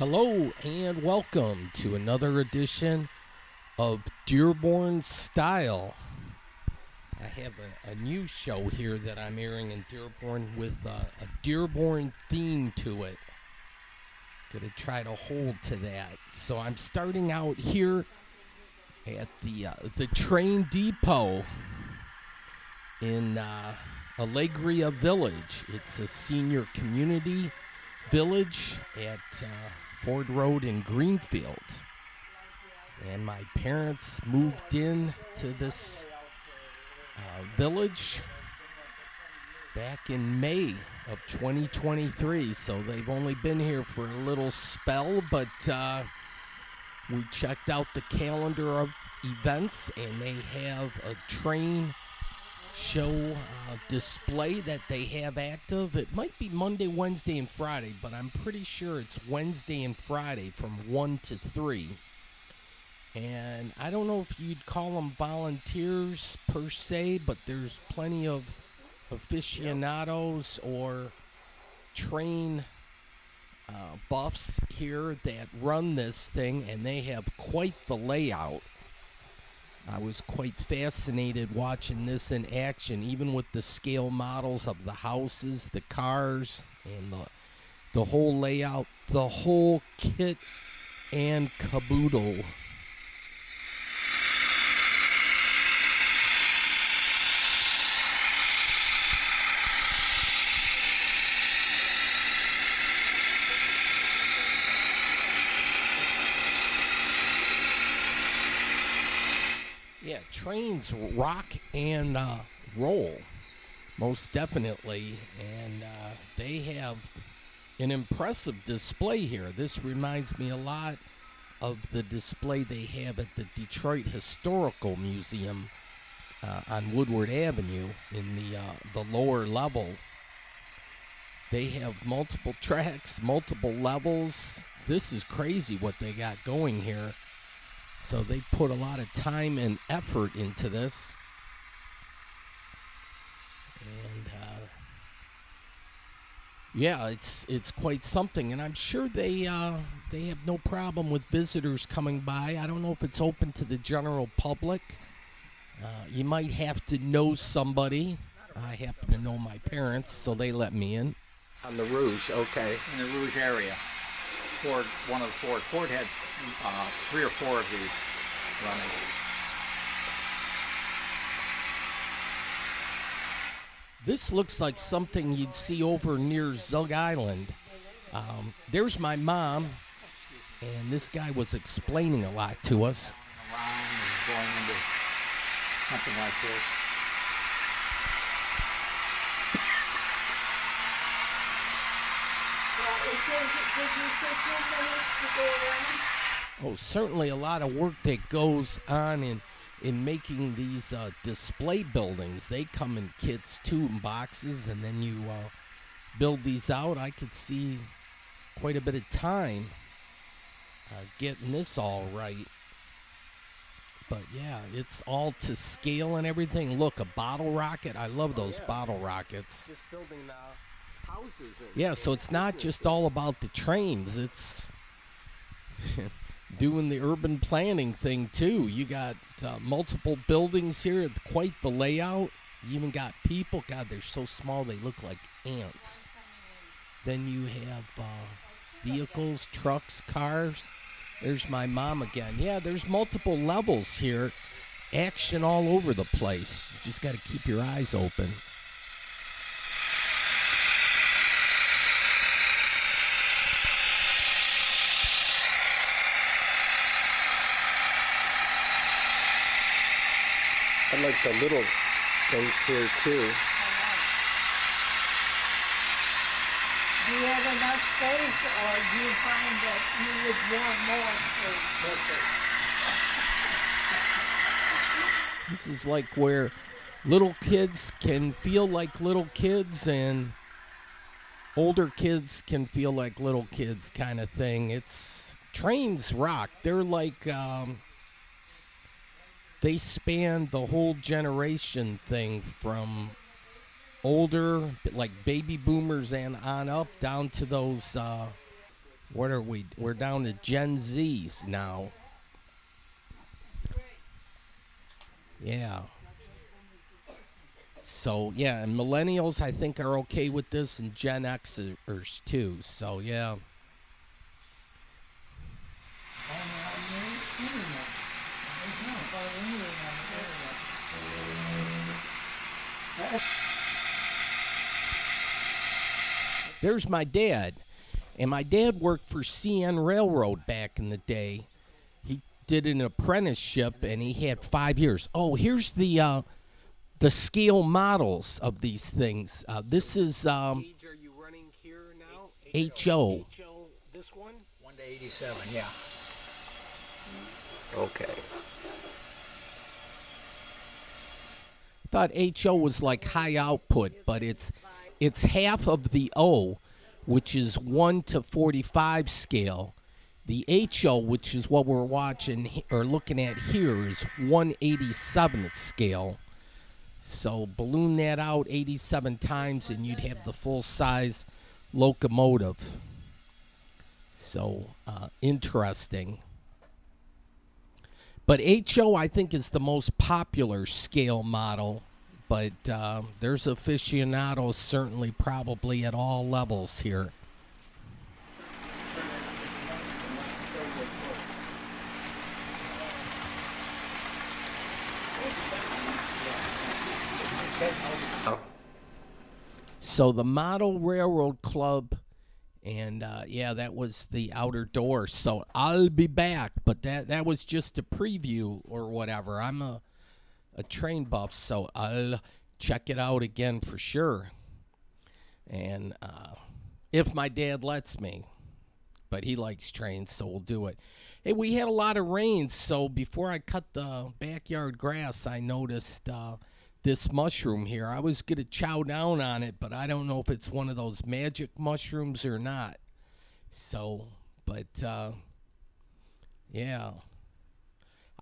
Hello and welcome to another edition of Dearborn Style. I have a new show here that I'm airing in Dearborn with a Dearborn theme to it. Gonna try to hold to that. So I'm starting out here at the train depot in Alegria Village. It's a senior community village at Ford Road in Greenfield. And my parents moved in to this village back in May of 2023. So they've only been here for a little spell, but we checked out the calendar of events and they have a train show display that they have active. It might be Monday, Wednesday, and Friday, but I'm pretty sure it's Wednesday and Friday from 1 to 3. And I don't know if you'd call them volunteers per se, but there's plenty of aficionados or train buffs here that run this thing, and they have quite the layout. I was quite fascinated watching this in action, even with the scale models of the houses, the cars, and the whole layout, the whole kit and caboodle. Yeah, trains rock and roll, most definitely, and they have an impressive display here. This reminds me a lot of the display they have at the Detroit Historical Museum on Woodward Avenue in the lower level. They have multiple tracks, multiple levels. This is crazy what they got going here. So they put a lot of time and effort into this. And yeah, it's quite something. And I'm sure they have no problem with visitors coming by. I don't know if it's open to the general public. You might have to know somebody. I happen to know my parents, so they let me in. On the Rouge, okay. In the Rouge area. One of the Ford had 3 or 4 of these running. This looks like something you'd see over near Zug Island. There's my mom, and this guy was explaining a lot to us. Around and going into something like this. Did you say 2 minutes to go around? Oh, certainly a lot of work that goes on in making these display buildings. They come in kits too, in boxes, and then you build these out. I could see quite a bit of time getting this all right. But yeah, it's all to scale and everything. Look, a bottle rocket. I love those bottle rockets. Just building houses. Yeah, so it's not just all about the trains. It's doing the urban planning thing too. You got multiple buildings here, quite the layout. You even got people. God, they're so small they look like ants. Then you have vehicles, trucks, cars. There's my mom again. Yeah, there's multiple levels here. Action all over the place. You just got to keep your eyes open. I like the little things here too. Do you have enough space, or do you find that you would want more space? This is like where little kids can feel like little kids and older kids can feel like little kids kind of thing. It's trains rock. They're like they span the whole generation thing from older, like baby boomers and on up, down to those What are we? We're down to Gen Zs now. Yeah. So, yeah, and millennials, I think, are okay with this, and Gen Xers, too. So, yeah. There's my dad. And my dad worked for CN Railroad back in the day. He did an apprenticeship, and he had 5 years. Oh, here's the scale models of these things. This is Age are you running here now? HO. HO, this one? 1 to 87, yeah. Okay. Thought HO was like high output, but it's half of the O, which is 1 to 45 scale. The HO, which is what we're watching or looking at here, is 1/87th scale. So balloon that out 87 times, and you'd have the full size locomotive. So interesting. But HO, I think, is the most popular scale model. But there's aficionados certainly probably at all levels here. So the Model Railroad Club, and yeah, that was the outer door. So I'll be back, but that was just a preview or whatever. I'm a train buff, so I'll check it out again for sure. And if my dad lets me, but he likes trains, so we'll do it. Hey, we had a lot of rain, so before I cut the backyard grass, I noticed this mushroom here. I was going to chow down on it, but I don't know if it's one of those magic mushrooms or not. So, but yeah.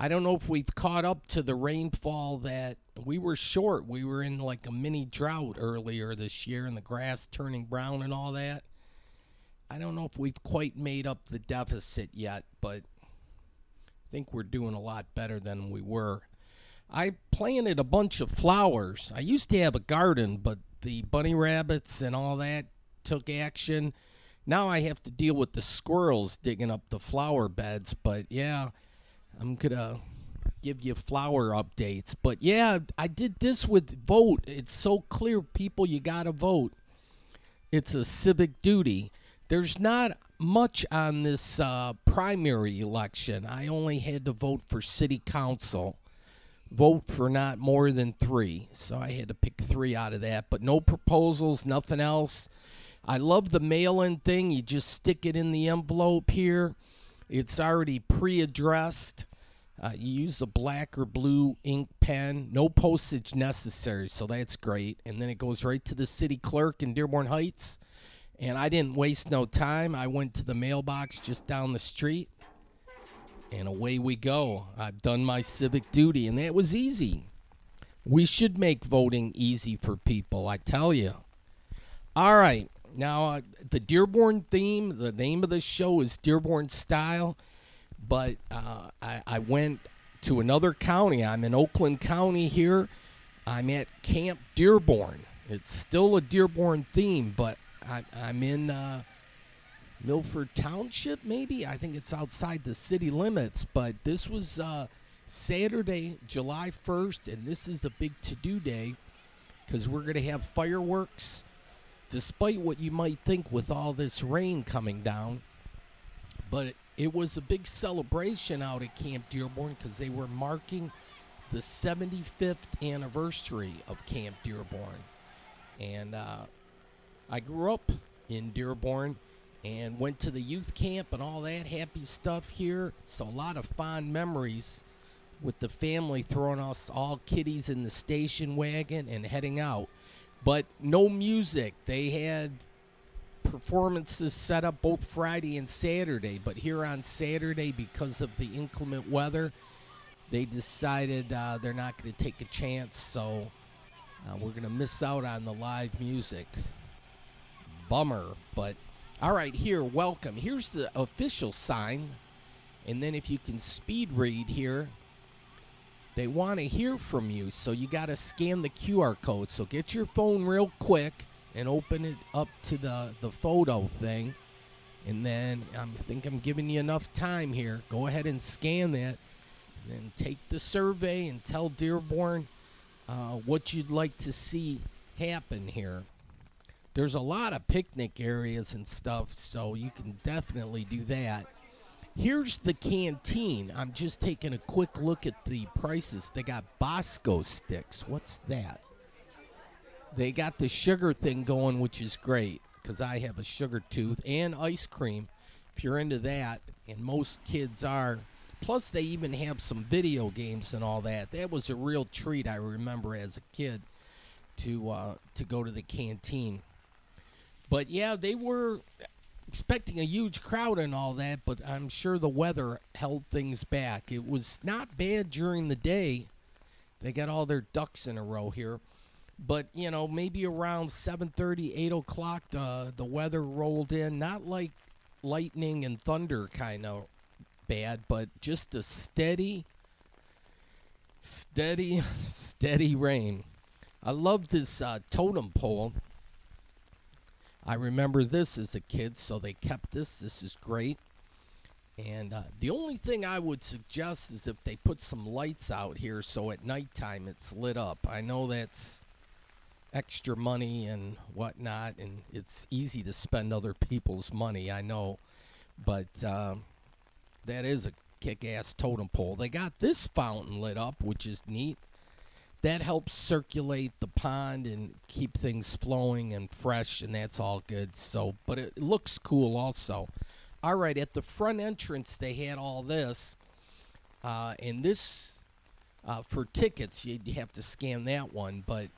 I don't know if we've caught up to the rainfall that we were short. We were in like a mini drought earlier this year, and the grass turning brown and all that. I don't know if we've quite made up the deficit yet, but I think we're doing a lot better than we were. I planted a bunch of flowers. I used to have a garden, but the bunny rabbits and all that took action. Now I have to deal with the squirrels digging up the flower beds, but yeah, I'm going to give you flower updates. But yeah, I did this with vote. It's so clear, people, you got to vote. It's a civic duty. There's not much on this primary election. I only had to vote for city council. Vote for not more than 3. So I had to pick 3 out of that. But no proposals, nothing else. I love the mail-in thing. You just stick it in the envelope here. It's already pre-addressed. You use a black or blue ink pen. No postage necessary, so that's great. And then it goes right to the city clerk in Dearborn Heights. And I didn't waste no time. I went to the mailbox just down the street. And away we go. I've done my civic duty, and that was easy. We should make voting easy for people, I tell you. All right. Now, the Dearborn theme, the name of the show is Dearborn Style, but I went to another county. I'm in Oakland County here. I'm at Camp Dearborn. It's still a Dearborn theme, but I'm in Milford Township, maybe? I think it's outside the city limits, but this was Saturday, July 1st, and this is a big to-do day because we're going to have fireworks, despite what you might think with all this rain coming down. But it was a big celebration out at Camp Dearborn because they were marking the 75th anniversary of Camp Dearborn. And I grew up in Dearborn and went to the youth camp and all that happy stuff here. So a lot of fond memories with the family throwing us all kiddies in the station wagon and heading out. But no music. They had performances set up both Friday and Saturday. But here on Saturday, because of the inclement weather, they decided they're not going to take a chance. So we're going to miss out on the live music. Bummer, but All right, here, welcome. Here's the official sign. And then if you can speed read here, they want to hear from you. So you got to scan the QR code. So get your phone real quick and open it up to the photo thing. And then I think I'm giving you enough time here. Go ahead and scan that. And then take the survey and tell Dearborn what you'd like to see happen here. There's a lot of picnic areas and stuff, so you can definitely do that. Here's the canteen. I'm just taking a quick look at the prices. They got Bosco sticks. What's that? They got the sugar thing going, which is great because I have a sugar tooth, and ice cream if you're into that, and most kids are. Plus, they even have some video games and all that. That was a real treat, I remember, as a kid to go to the canteen. But, yeah, they were expecting a huge crowd and all that, but I'm sure the weather held things back. It was not bad during the day. They got all their ducks in a row here. But, you know, maybe around 7:30, 8 o'clock, the weather rolled in. Not like lightning and thunder kind of bad, but just a steady rain. I love this totem pole. I remember this as a kid, so they kept this. This is great. And the only thing I would suggest is if they put some lights out here so at nighttime it's lit up. I know that's extra money and whatnot, and it's easy to spend other people's money, I know. But that is a kick-ass totem pole. They got this fountain lit up, which is neat. That helps circulate the pond and keep things flowing and fresh, and that's all good. So, but it looks cool also. All right, at the front entrance, they had all this. And this, for tickets, you'd have to scan that one. But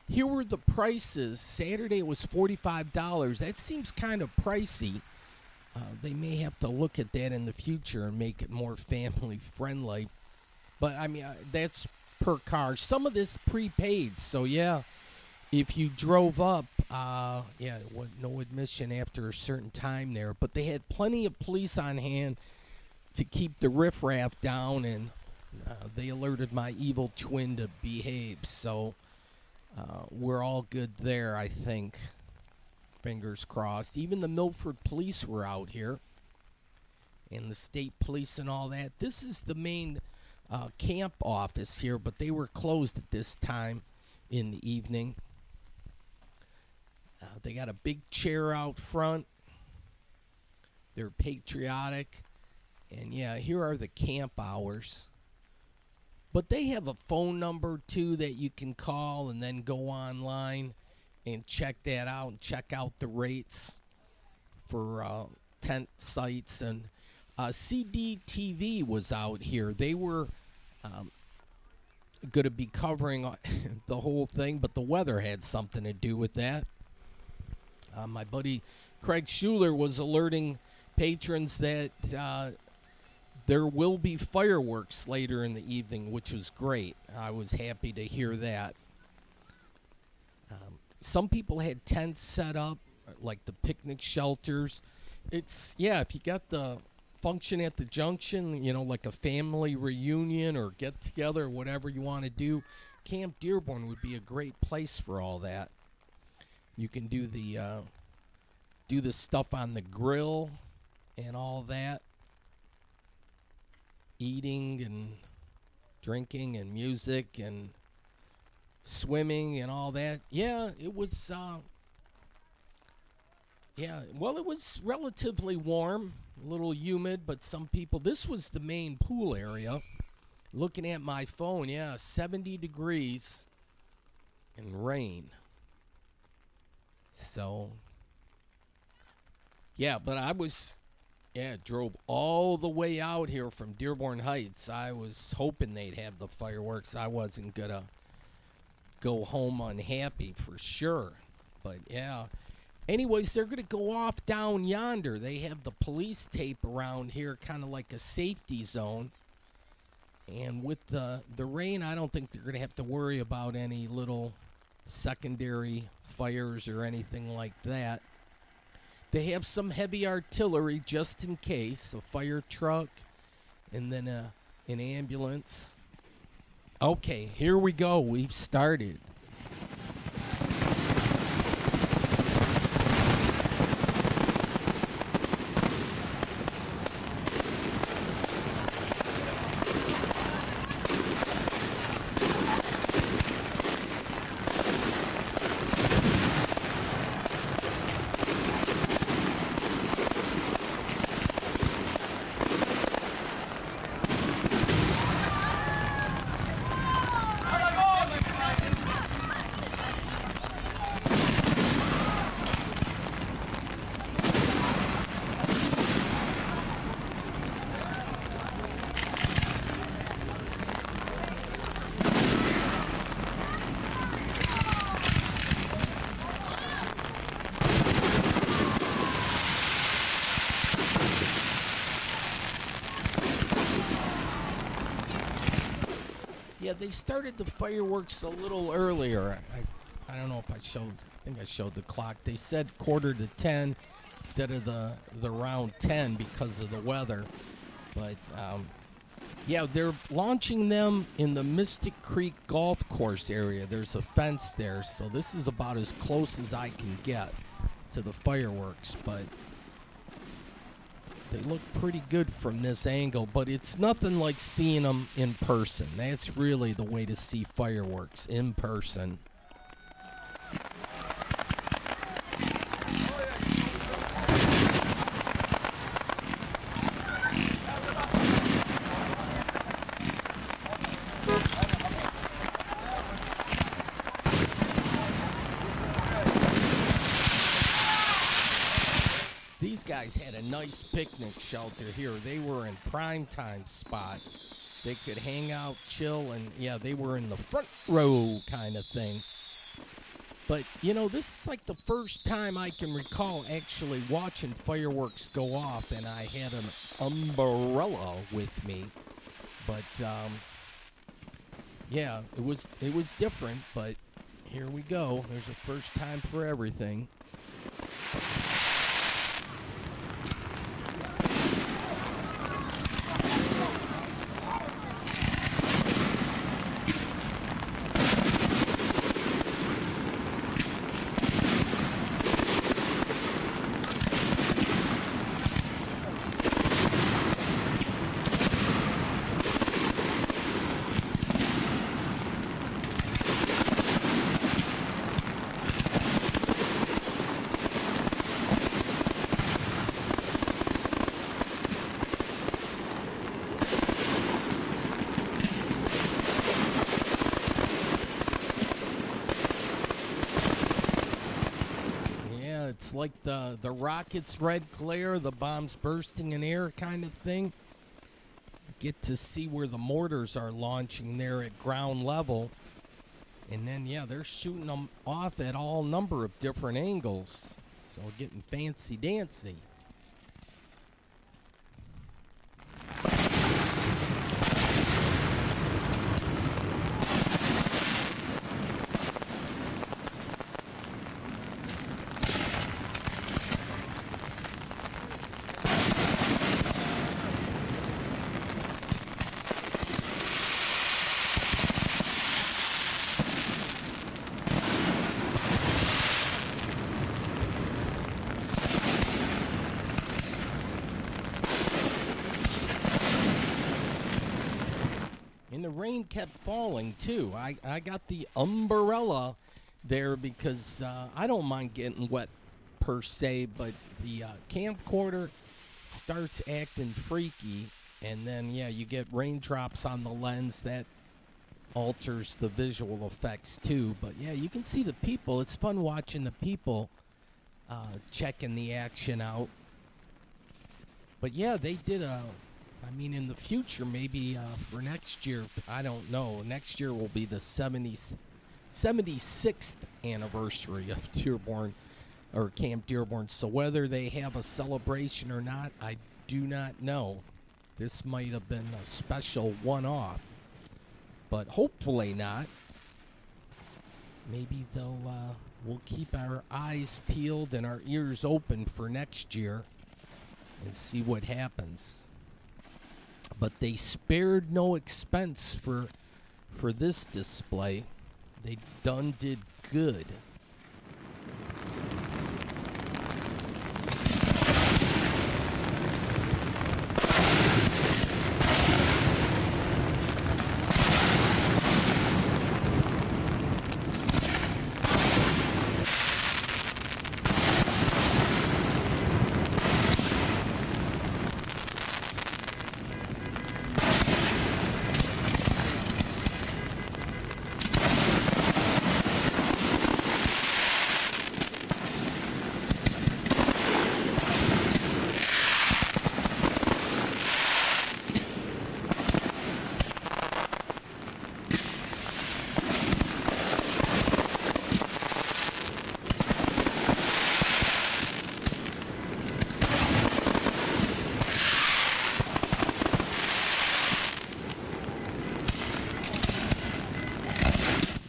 here were the prices. Saturday was $45. That seems kind of pricey. They may have to look at that in the future and make it more family-friendly. But, I mean, that's per car. Some of this prepaid, so yeah, if you drove up, no admission after a certain time there, but they had plenty of police on hand to keep the riffraff down, and they alerted my evil twin to behave, so we're all good there, I think. Fingers crossed. Even the Milford police were out here, and the state police and all that. This is the main camp office here, but they were closed at this time in the evening. They got a big chair out front. They're patriotic. And yeah, here are the camp hours. But they have a phone number too that you can call and then go online and check that out and check out the rates for tent sites. And CDTV was out here. They were going to be covering the whole thing, but the weather had something to do with that. My buddy Craig Schuler was alerting patrons that there will be fireworks later in the evening, which was great. I was happy to hear that. Some people had tents set up, like the picnic shelters. If you got the function at the junction, like a family reunion or get together, whatever you want to do, Camp Dearborn would be a great place for all that. You can do the stuff on the grill and all that, eating and drinking and music and swimming and all that. Yeah, it was. It was relatively warm, a little humid, but some people. This was the main pool area. Looking at my phone, 70 degrees and rain. So, but I drove all the way out here from Dearborn Heights. I was hoping they'd have the fireworks. I wasn't going to go home unhappy for sure. But, anyways, they're going to go off down yonder. They have the police tape around here, kind of like a safety zone. And with the rain, I don't think they're going to have to worry about any little secondary fires or anything like that. They have some heavy artillery just in case, a fire truck, and then an ambulance. Okay, here we go. We've started. Yeah, they started the fireworks a little earlier. I don't know if I showed. I think I showed the clock. They said 9:45 instead of the round 10 because of the weather. But yeah, they're launching them in the Mystic Creek Golf Course area. There's a fence there, so this is about as close as I can get to the fireworks. But they look pretty good from this angle, but it's nothing like seeing them in person. That's really the way to see fireworks, in person. These guys had a nice picnic shelter here. They were in prime time spot. They could hang out, chill, and yeah, they were in the front row kind of thing. But, you know, this is like the first time I can recall actually watching fireworks go off, and I had an umbrella with me. But, yeah, it was different, but here we go. There's a first time for everything. It's like the rocket's red glare, the bombs bursting in air kind of thing. Get to see where the mortars are launching there at ground level. And then, yeah, they're shooting them off at all number of different angles. So getting fancy-dancy. And the rain kept falling, too. I got the umbrella there because I don't mind getting wet per se, but the camcorder starts acting freaky. And then, yeah, you get raindrops on the lens. That alters the visual effects, too. But, yeah, you can see the people. It's fun watching the people checking the action out. But, yeah, they did I mean, in the future, maybe for next year, I don't know. Next year will be the 76th anniversary of Dearborn, or Camp Dearborn. So whether they have a celebration or not, I do not know. This might have been a special one-off, but hopefully not. Maybe they'll we'll keep our eyes peeled and our ears open for next year and see what happens. But they spared no expense for this display. They did good.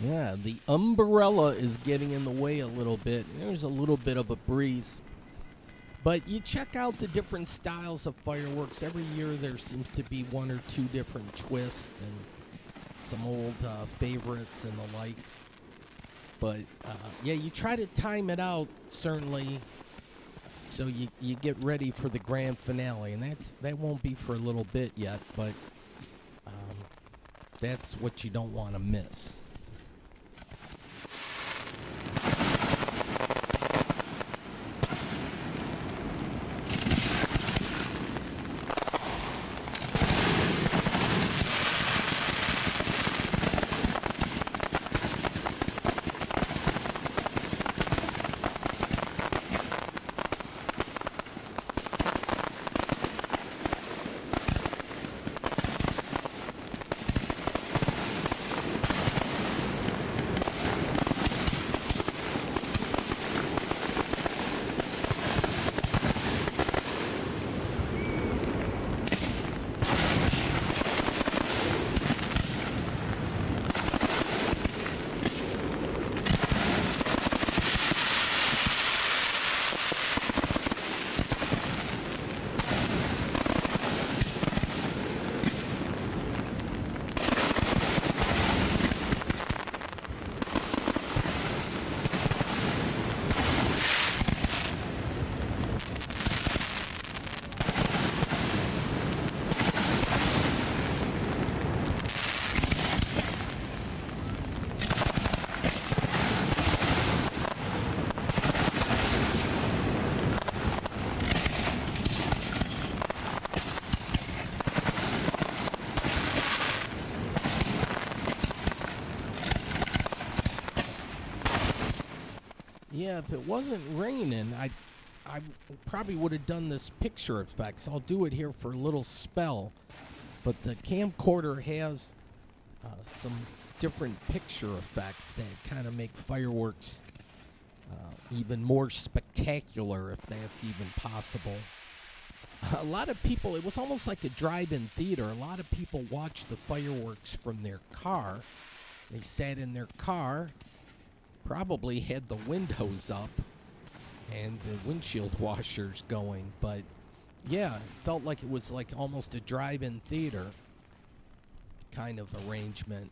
Yeah, the umbrella is getting in the way a little bit. There's a little bit of a breeze. But you check out the different styles of fireworks. Every year there seems to be one or two different twists and some old favorites and the like. But, yeah, you try to time it out, certainly, so you get ready for the grand finale. And that won't be for a little bit yet, but that's what you don't want to miss. Yeah, if it wasn't raining, I probably would have done this picture effects. I'll do it here for a little spell. But the camcorder has some different picture effects that kind of make fireworks even more spectacular, if that's even possible. A lot of people, it was almost like a drive-in theater. A lot of people watched the fireworks from their car. They sat in their car, probably had the windows up and the windshield washers going. But yeah, it felt like it was like almost a drive-in theater kind of arrangement.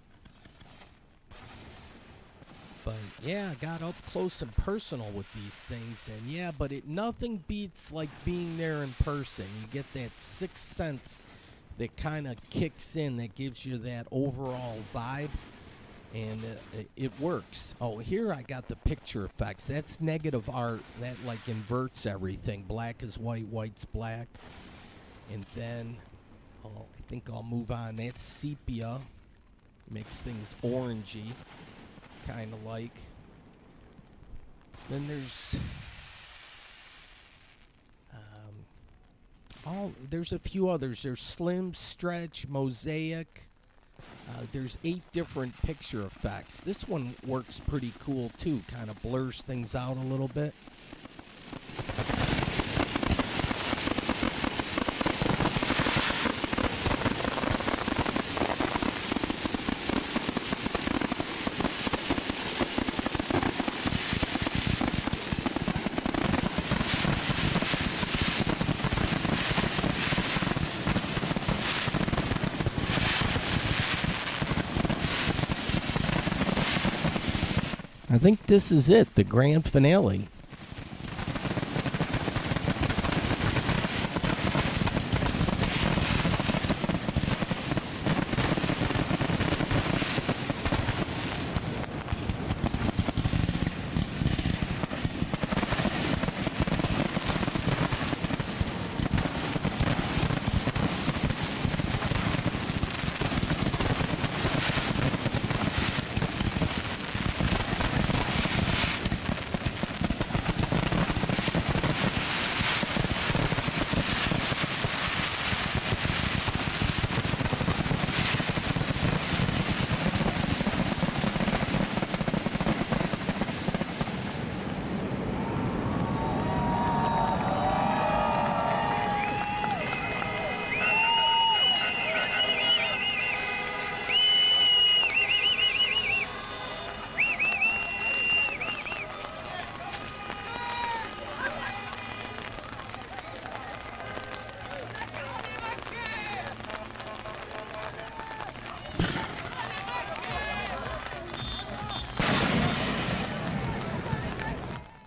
But yeah, I got up close and personal with these things, and yeah, but nothing beats like being there in person. You get that sixth sense that kind of kicks in, that gives you that overall vibe, and it works. Oh, here I got the picture effects. That's negative art. That like inverts everything. Black is white, white's black. And then, I think I'll move on. That's sepia. Makes things orangey, kind of like. Then there's a few others. There's slim, stretch, mosaic. There's 8 different picture effects. This one works pretty cool too. Kind of blurs things out a little bit. I think this is it, the grand finale.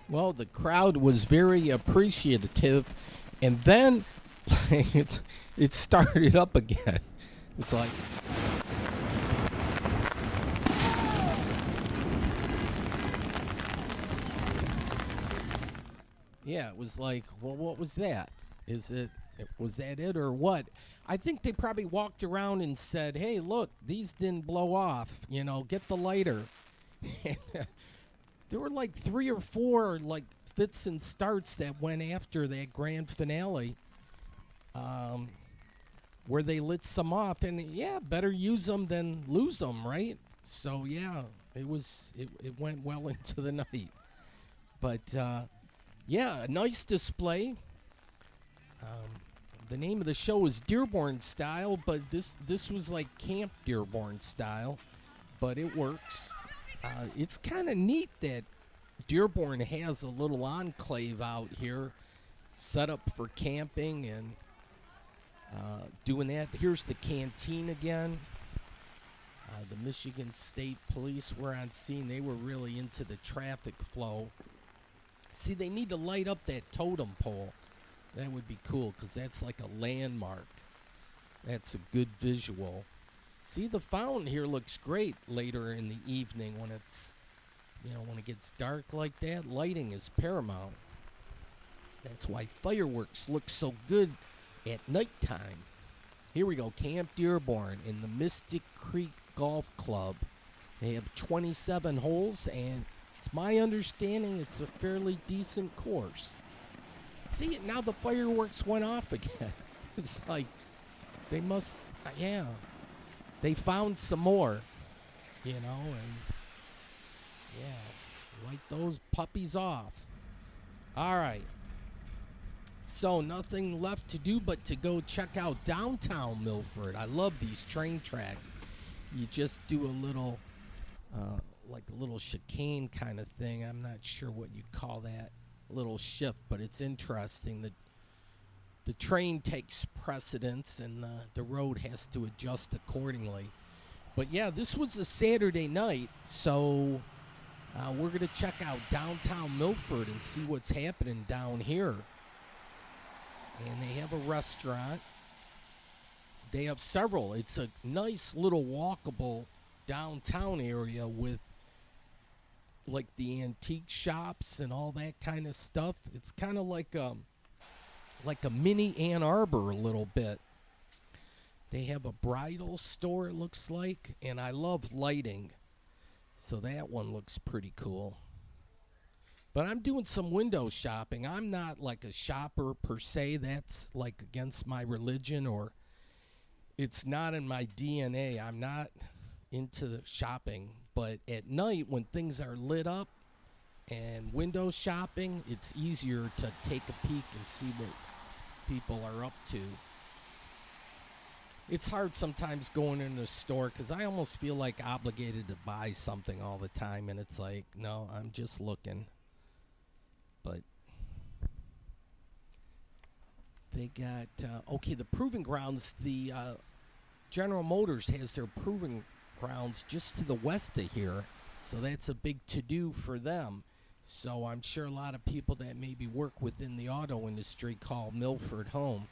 Well, the crowd was very appreciative, and then it started up again. It's like, yeah, it was like, well, what was that? Was that it or what? I think they probably walked around and said, hey, look, these didn't blow off. Get the lighter. There were like 3 or 4 like fits and starts that went after that grand finale, where they lit some off, and yeah, better use them than lose them, right? So yeah, it went well into the night, but yeah, a nice display. The name of the show is Dearborn Style, but this was like Camp Dearborn Style, but it works. It's kind of neat that Dearborn has a little enclave out here set up for camping and doing that. Here's the canteen again. The Michigan State Police were on scene. They were really into the traffic flow. See, they need to light up that totem pole. That would be cool because that's like a landmark. That's a good visual. See, the fountain here looks great later in the evening when when it gets dark like that. Lighting is paramount. That's why fireworks look so good at nighttime. Here we go, Camp Dearborn in the Mystic Creek Golf Club. They have 27 holes, and it's my understanding it's a fairly decent course. See, now the fireworks went off again. It's like they must, yeah. They found some more, and yeah, light those puppies off. All right. So nothing left to do but to go check out downtown Milford. I love these train tracks. You just do a little, like a little chicane kind of thing. I'm not sure what you call that little shift, but it's interesting. The train takes precedence, and the road has to adjust accordingly. But yeah, this was a Saturday night, so we're going to check out downtown Milford and see what's happening down here. And they have a restaurant. They have several. It's a nice little walkable downtown area with like the antique shops and all that kind of stuff. It's kind of like a mini Ann Arbor a little bit. They have a bridal store, it looks like, and I love lighting, so that one looks pretty cool. But I'm doing some window shopping. I'm not like a shopper per se. That's like against my religion, or it's not in my DNA. I'm not into shopping. But at night, when things are lit up and window shopping, it's easier to take a peek and see what people are up to. It's hard sometimes going in the store because I almost feel like obligated to buy something all the time, and it's like, no, I'm just looking. But they got, the proving grounds. The General Motors has their proving grounds just to the west of here. So that's a big to-do for them. So I'm sure a lot of people that maybe work within the auto industry call Milford home.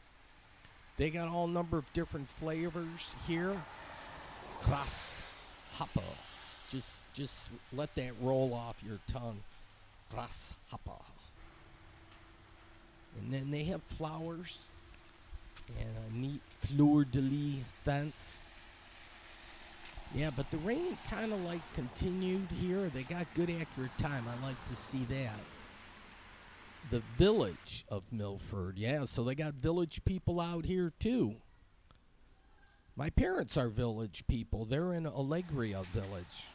They got all number of different flavors here. Grasshopper. Just let that roll off your tongue. Grasshopper. And then they have flowers and a neat fleur-de-lis fence. Yeah, but the rain kind of like continued here. They got good accurate time. I like to see that. The village of Milford. Yeah, so they got village people out here too. My parents are village people. They're in Allegria Village.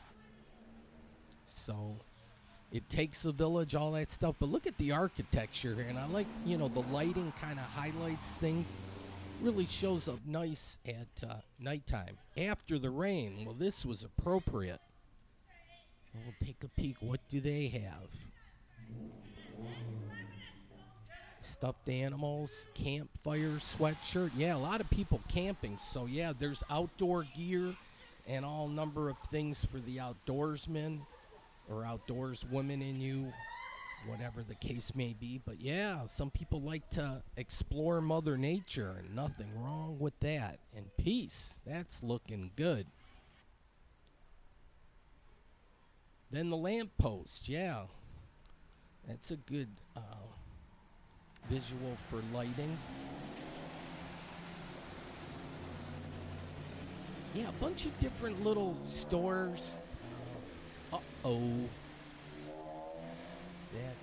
So it takes a village, all that stuff. But look at the architecture here. And I like, the lighting kind of highlights things. Really shows up nice at nighttime. After the rain, well, this was appropriate. We'll take a peek. What do they have? Stuffed animals, campfire, sweatshirt. Yeah, a lot of people camping. So, yeah, there's outdoor gear and all number of things for the outdoorsmen or outdoors women in you, whatever the case may be. But, yeah, some people like to explore Mother Nature, and nothing wrong with that. And peace, that's looking good. Then the lamppost, yeah. That's a good visual for lighting. Yeah, a bunch of different little stores. Uh-oh. That,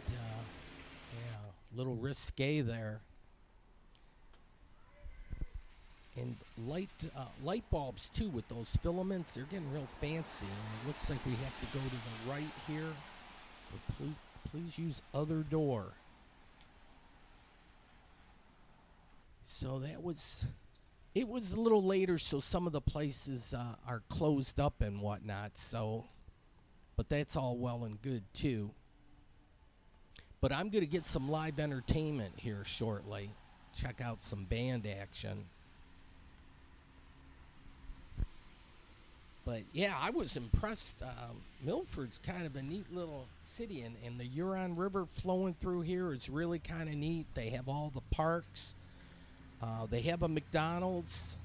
little risque there. And light bulbs, too, with those filaments. They're getting real fancy. And it looks like we have to go to the right here. But please use other door. So it was a little later, so some of the places are closed up and whatnot. So, but that's all well and good, too. But I'm going to get some live entertainment here shortly. Check out some band action. But, yeah, I was impressed. Milford's kind of a neat little city, and the Huron River flowing through here is really kind of neat. They have all the parks. They have a McDonald's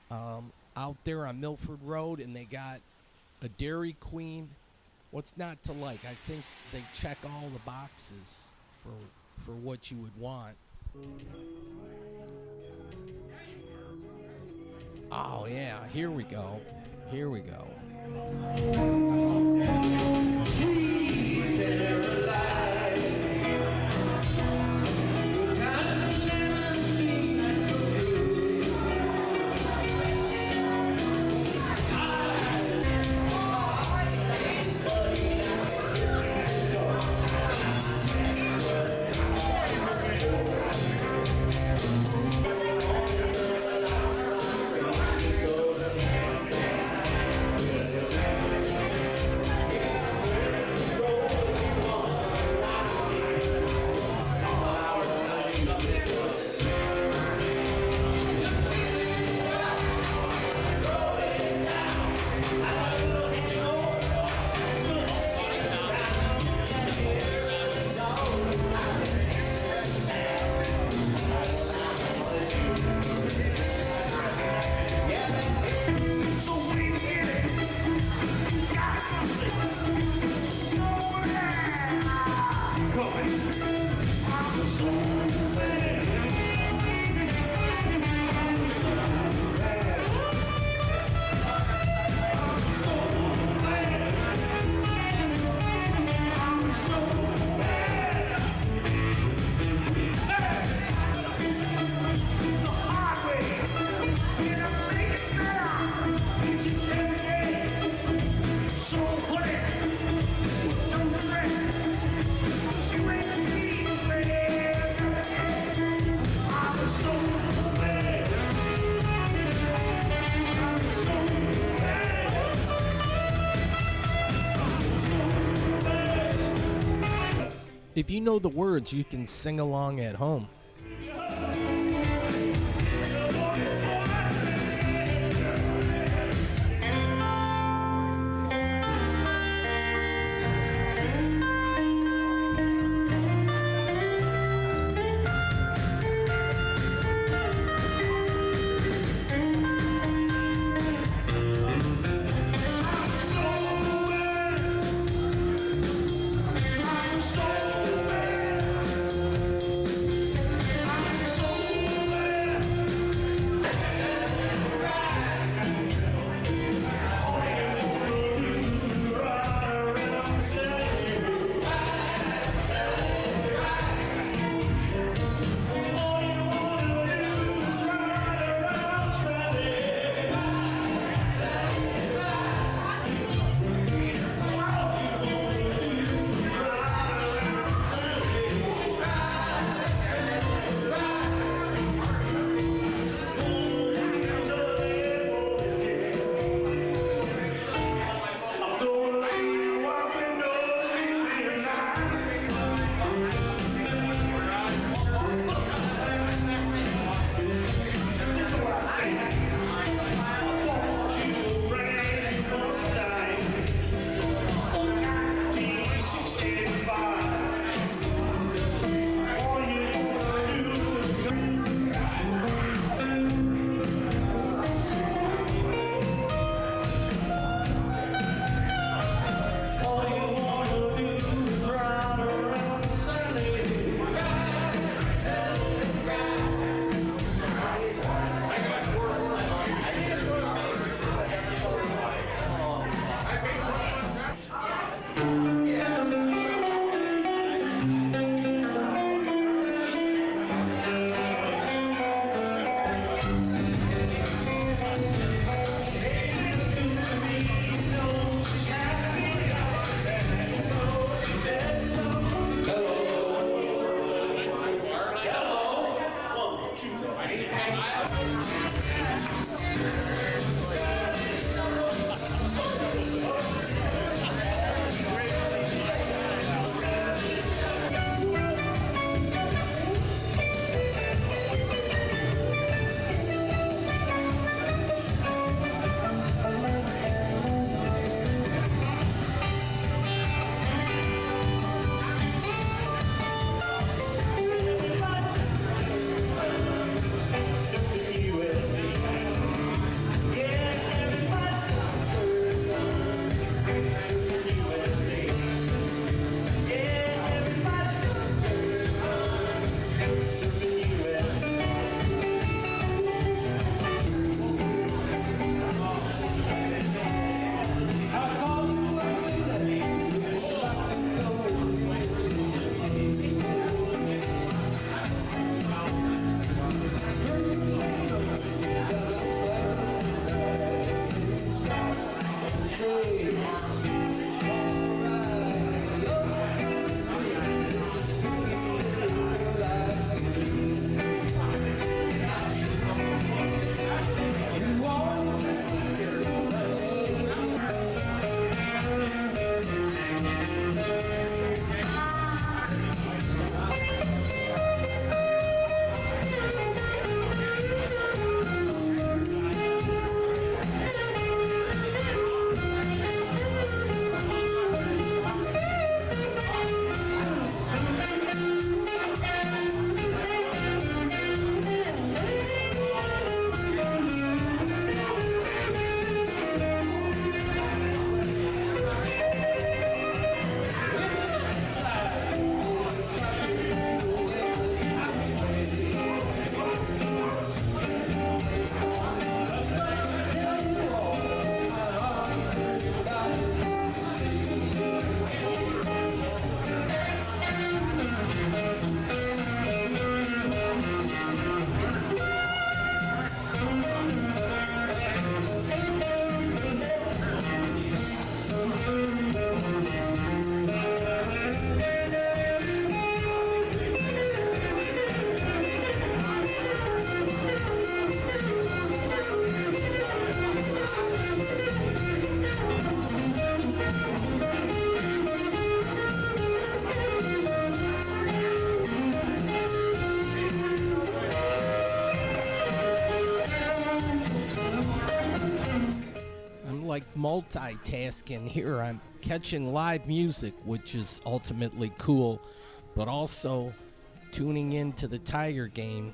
out there on Milford Road, and they got a Dairy Queen. What's not to like? I think they check all the boxes for what you would want. Oh, yeah, here we go. Here we go. If you know the words, you can sing along at home. Like multitasking here. I'm catching live music, which is ultimately cool, but also tuning into the Tiger game,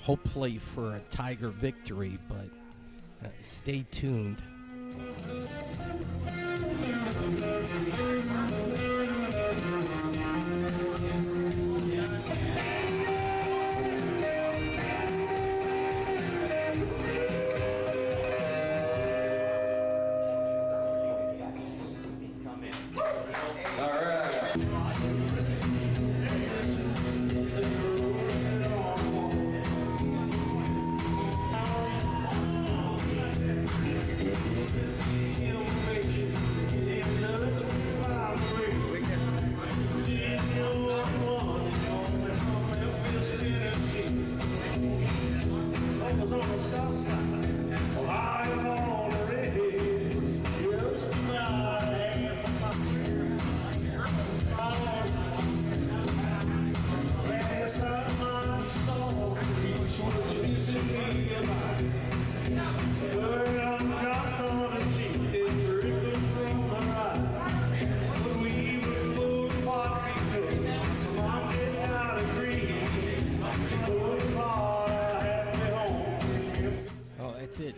hopefully for a Tiger victory, but stay tuned.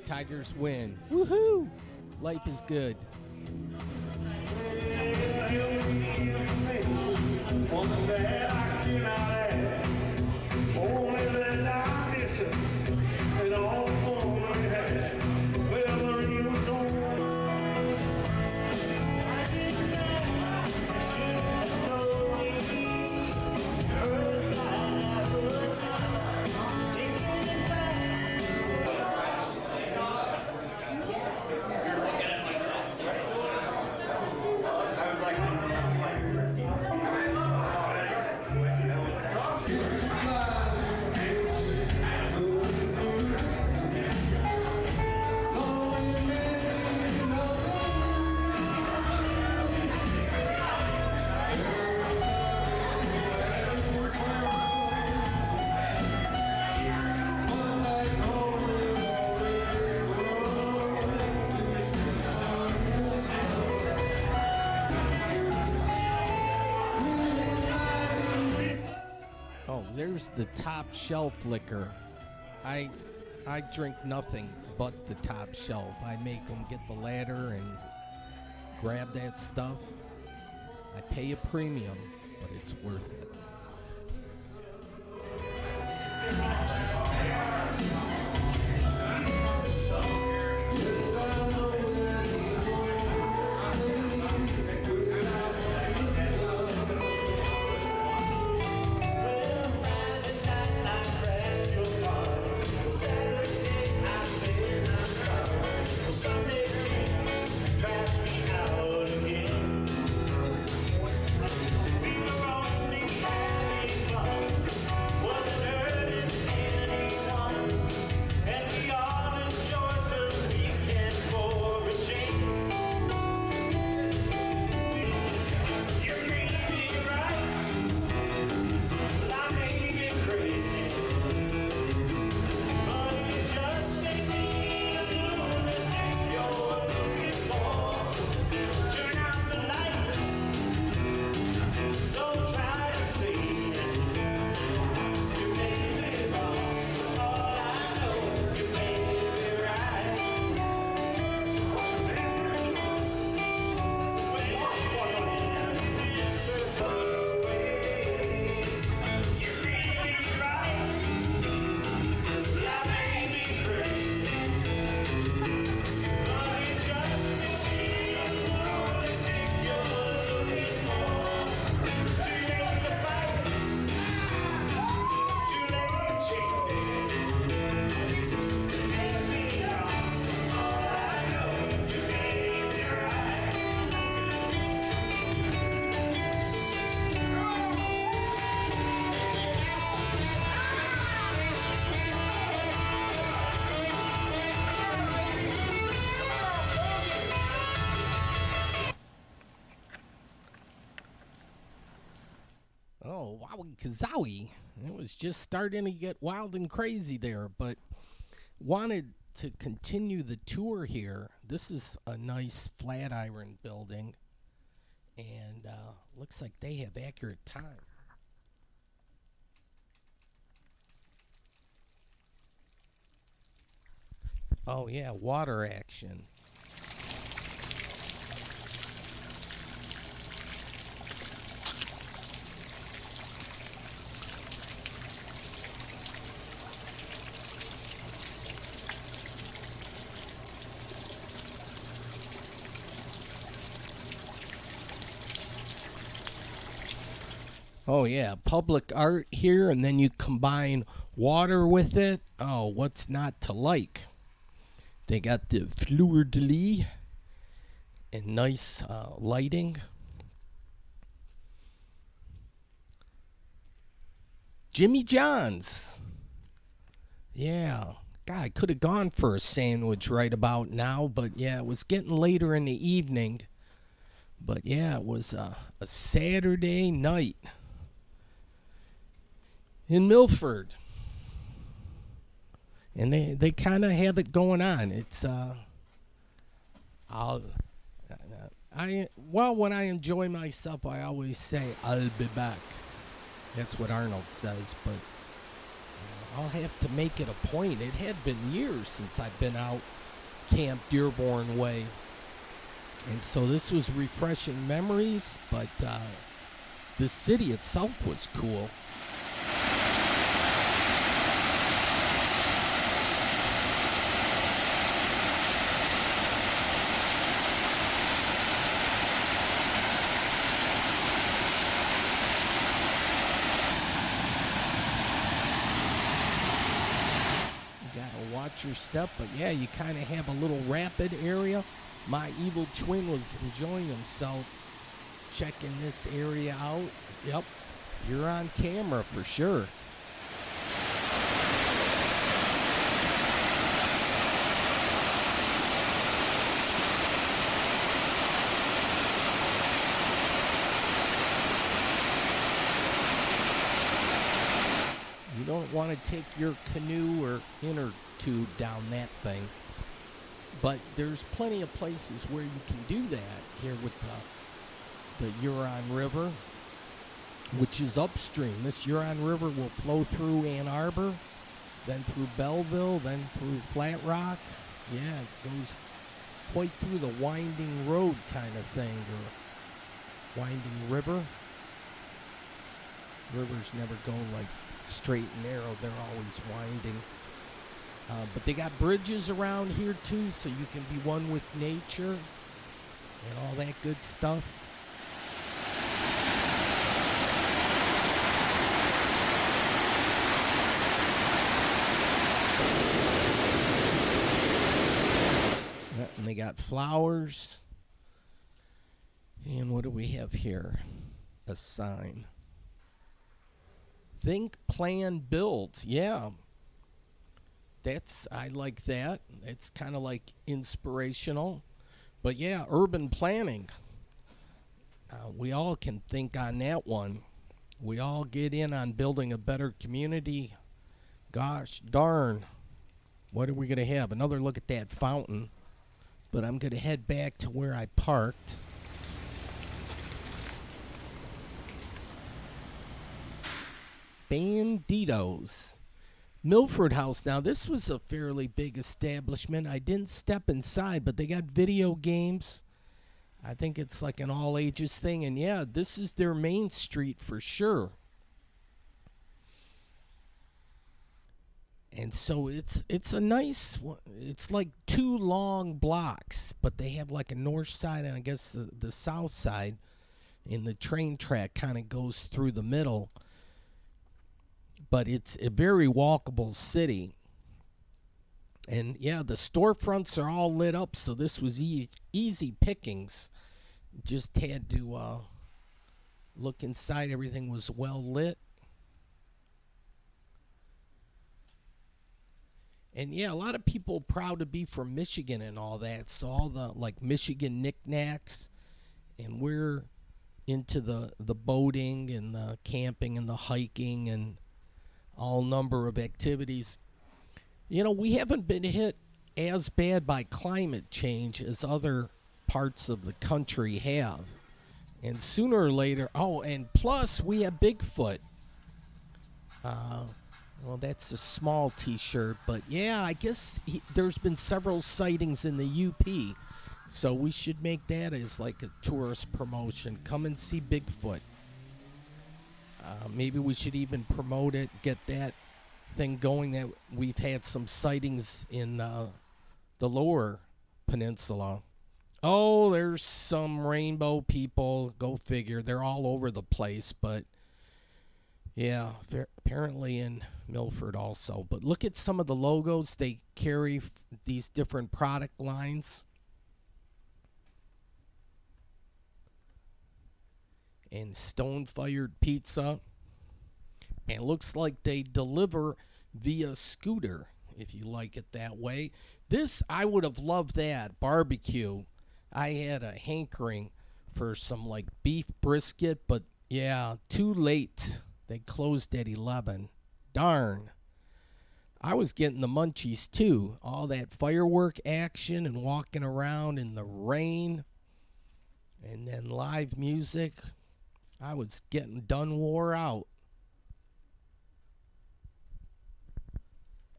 Tigers win. Woohoo! Life is good. here's the top shelf liquor. I drink nothing but the top shelf. I make them get the ladder and grab that stuff. I pay a premium, but it's worth it. Oh, wowie kazowie. It was just starting to get wild and crazy there, but wanted to continue the tour here. This is a nice Flatiron building, and looks like they have accurate time. Oh, yeah, water action. Oh, yeah, public art here, and then you combine water with it. Oh, what's not to like? They got the fleur-de-lis and nice lighting. Jimmy John's. Yeah. God, I could have gone for a sandwich right about now, but yeah, it was getting later in the evening. But yeah, it was a Saturday night in Milford. And they kind of have it going on. It's when I enjoy myself, I always say I'll be back. That's what Arnold says, but I'll have to make it a point. It had been years since I've been out Camp Dearborn way, and so this was refreshing memories. But the city itself was cool. Your step, but yeah, you kind of have a little rapid area. My evil twin was enjoying himself checking this area out. Yep, you're on camera for sure. You don't want to take your canoe or inner tube down that thing, but there's plenty of places where you can do that here with the Huron River. which is upstream. This Huron River will flow through Ann Arbor, then through Belleville, then through Flat Rock. Yeah, it goes quite through the winding road kind of thing, or winding river. Rivers never go like straight and narrow. They're always winding. But they got bridges around here too, so you can be one with nature and all that good stuff. And they got flowers. And what do we have here? A sign. Think, plan, build. Yeah. I like that. It's kind of like inspirational. But yeah, urban planning. We all can think on that one. We all get in on building a better community. Gosh darn. What are we going to have? Another look at that fountain. But I'm going to head back to where I parked. Banditos. Milford House. Now, this was a fairly big establishment. I didn't step inside, but they got video games. I think it's like an all-ages thing. And, yeah, this is their main street for sure. And so it's a nice, it's like 2 long blocks, but they have like a north side and I guess the south side, and the train track kind of goes through the middle. But it's a very walkable city. And yeah, the storefronts are all lit up, so this was easy pickings. Just had to look inside. Everything was well lit. And yeah, a lot of people proud to be from Michigan and all that. So all the like Michigan knickknacks, and we're into the boating and the camping and the hiking and all number of activities. You know, we haven't been hit as bad by climate change as other parts of the country have. And sooner or later, and plus we have Bigfoot. Well, that's a small t-shirt, but yeah, I guess there's been several sightings in the UP, so we should make that as like a tourist promotion. Come and see Bigfoot. Maybe we should even promote it, get that thing going, that we've had some sightings in the lower peninsula. Oh, there's some rainbow people. Go figure. They're all over the place, but yeah, apparently in Milford also. But look at some of the logos. They carry these different product lines. And stone-fired pizza. And it looks like they deliver via scooter, if you like it that way. This, I would have loved that. Barbecue. I had a hankering for some like beef brisket, but yeah, too late. They closed at 11. Darn. I was getting the munchies too. All that firework action and walking around in the rain. And then live music. I was getting done wore out.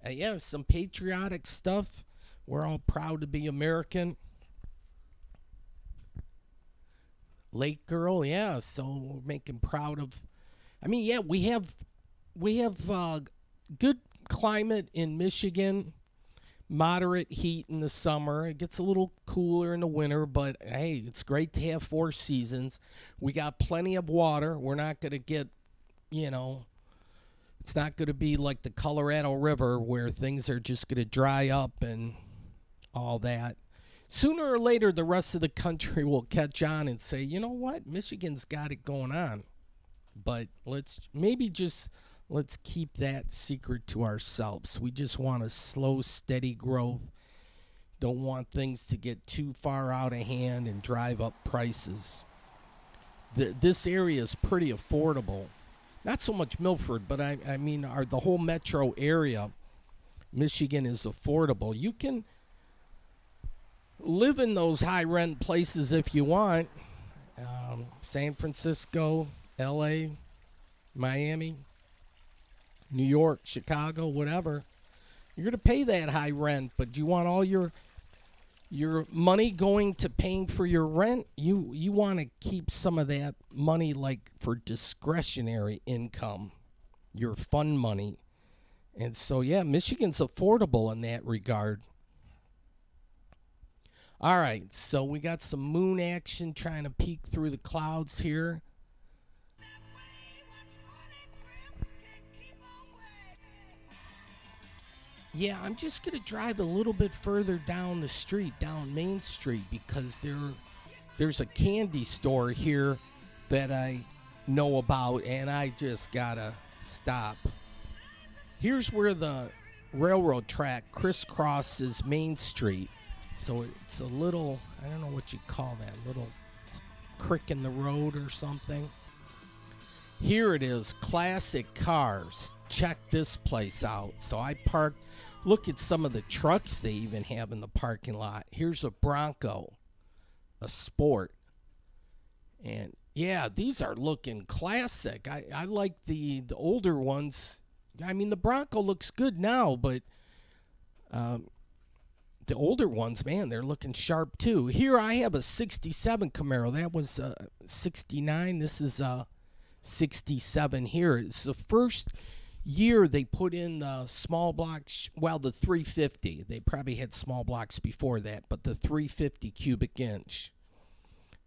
Yeah, some patriotic stuff. We're all proud to be American. Lake Girl, yeah, so we're making proud of. I mean, yeah, we have good climate in Michigan, moderate heat in the summer. It gets a little cooler in the winter, but hey, it's great to have 4 seasons. We got plenty of water. We're not going to get, it's not going to be like the Colorado River where things are just going to dry up and all that. Sooner or later, the rest of the country will catch on and say, you know what, Michigan's got it going on. But let's keep that secret to ourselves. We just want a slow, steady growth. Don't want things to get too far out of hand and drive up prices. This area is pretty affordable. Not so much Milford, but I mean the whole metro area. Michigan is affordable. You can live in those high-rent places if you want. San Francisco, L.A., Miami, New York, Chicago, whatever. You're going to pay that high rent, but do you want all your money going to paying for your rent? You want to keep some of that money like for discretionary income, your fun money. And so, yeah, Michigan's affordable in that regard. All right, so we got some moon action trying to peek through the clouds here. Yeah, I'm just going to drive a little bit further down the street, down Main Street, because there's a candy store here that I know about, and I just got to stop. Here's where the railroad track crisscrosses Main Street. So it's a little, I don't know what you call that, little crick in the road or something. Here it is, classic cars. Check this place out. So I parked, look at some of the trucks they even have in the parking lot. Here's a Bronco, a Sport. And yeah, these are looking classic. I like the older ones. I mean, the Bronco looks good now, but the older ones, man, they're looking sharp too. Here I have a 67 Camaro. That was 69. This is 67 here. It's the first year they put in the small blocks, well, the 350. They probably had small blocks before that, but the 350 cubic inch.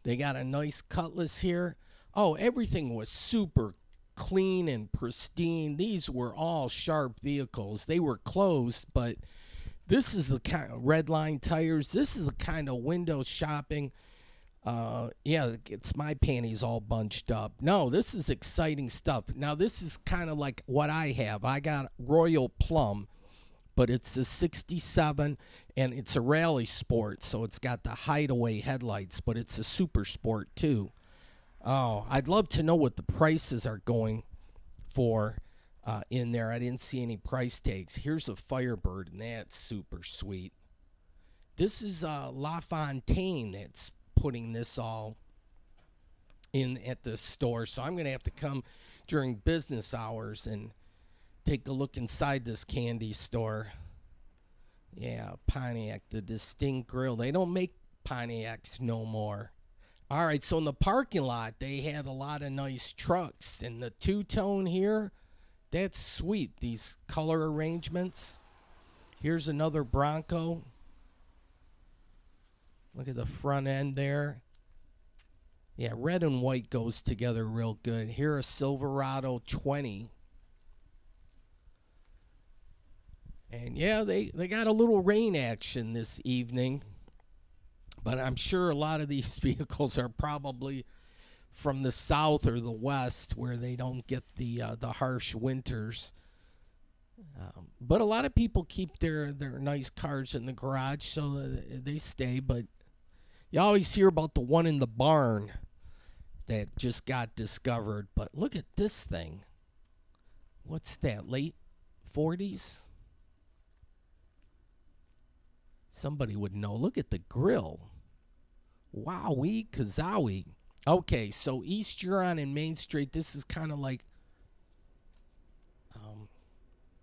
They got a nice Cutlass here. Oh, everything was super clean and pristine. These were all sharp vehicles. They were closed, but this is the kind of red line tires. This is the kind of window shopping. Yeah, it's my panties all bunched up. No, this is exciting stuff. Now, this is kind of like what I have. I got Royal Plum, but it's a 67, and it's a rally sport, so it's got the hideaway headlights, but it's a super sport, too. Oh, I'd love to know what the prices are going for in there. I didn't see any price tags. Here's a Firebird, and that's super sweet. This is LaFontaine that's putting this all in at the store, so I'm going to have to come during business hours and take a look inside this candy store. Yeah, Pontiac, the Distinct Grill. They don't make Pontiacs no more. All right, so in the parking lot, they had a lot of nice trucks. And the two-tone here, that's sweet, these color arrangements. Here's another Bronco. Look at the front end there. Yeah, red and white goes together real good. Here, a Silverado 20. And, yeah, they got a little rain action this evening. But I'm sure a lot of these vehicles are probably from the south or the west where they don't get the harsh winters. But a lot of people keep their nice cars in the garage, so they stay. But you always hear about the one in the barn that just got discovered. But look at this thing. What's that, late 40s? Somebody would know. Look at the grill. Wowee, kazowie. Okay, so East Huron and Main Street, this is kind of like...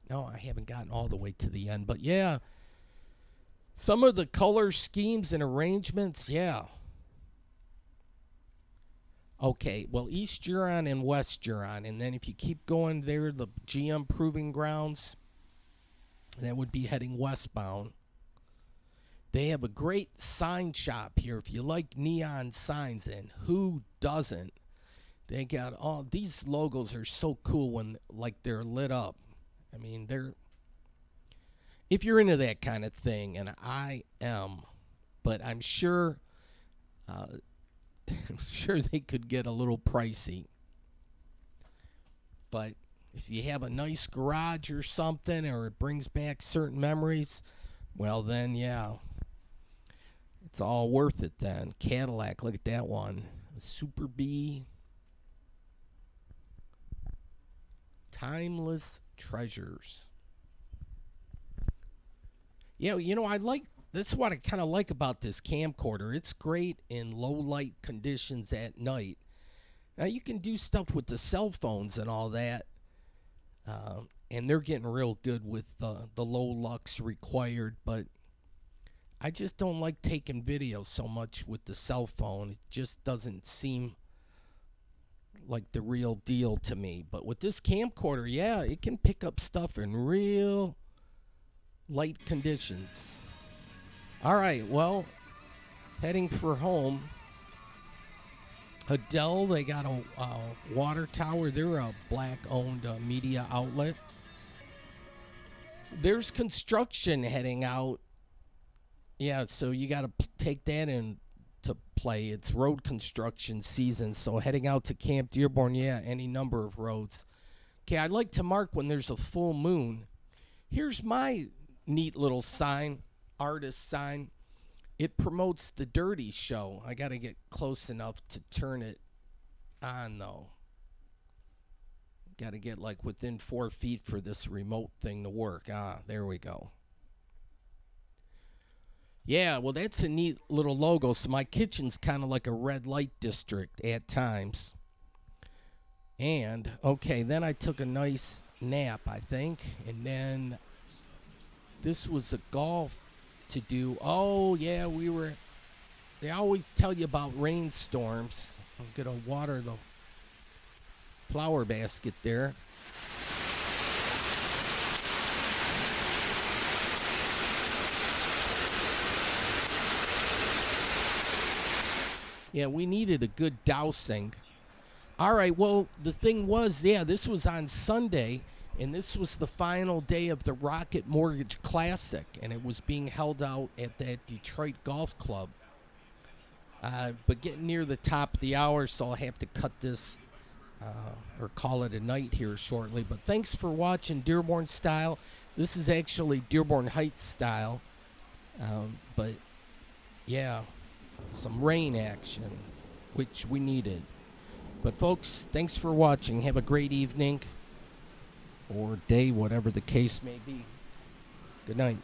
no, I haven't gotten all the way to the end. But, yeah, some of the color schemes and arrangements, yeah. Okay, well, East Huron and West Huron. And then if you keep going there, the GM Proving Grounds, that would be heading westbound. They have a great sign shop here. If you like neon signs, and who doesn't? They got all these logos are so cool when like they're lit up. I mean, they're if you're into that kind of thing, and I am, but I'm sure they could get a little pricey. But if you have a nice garage or something, or it brings back certain memories, well then, yeah. It's all worth it then. Cadillac, look at that one. Super B. Timeless treasures. Yeah, you know, that's what I kind of like about this camcorder. It's great in low light conditions at night. Now you can do stuff with the cell phones and all that, and they're getting real good with the low lux required, but I just don't like taking video so much with the cell phone. It just doesn't seem like the real deal to me. But with this camcorder, yeah, it can pick up stuff in real light conditions. All right, well, heading for home. Adele, they got a water tower. They're a black-owned media outlet. There's construction heading out. Yeah, so you got to take that into play. It's road construction season, so heading out to Camp Dearborn, yeah, any number of roads. Okay, I'd like to mark when there's a full moon. Here's my neat little sign, artist sign. It promotes the Dirty Show. I got to get close enough to turn it on, though. Got to get like within 4 feet for this remote thing to work. Ah, there we go. Yeah, well, that's a neat little logo. So my kitchen's kind of like a red light district at times. And, okay, then I took a nice nap, I think. And then this was a golf to do. Oh, yeah, they always tell you about rainstorms. I'm going to water the flower basket there. Yeah, we needed a good dousing. All right, well, the thing was, yeah, this was on Sunday, and this was the final day of the Rocket Mortgage Classic, and it was being held out at that Detroit Golf Club. But getting near the top of the hour, so I'll have to cut this or call it a night here shortly. But thanks for watching Dearborn Style. This is actually Dearborn Heights style. But, yeah, some rain action, which we needed. But, folks, thanks for watching. Have a great evening or day, whatever the case may be. Good night.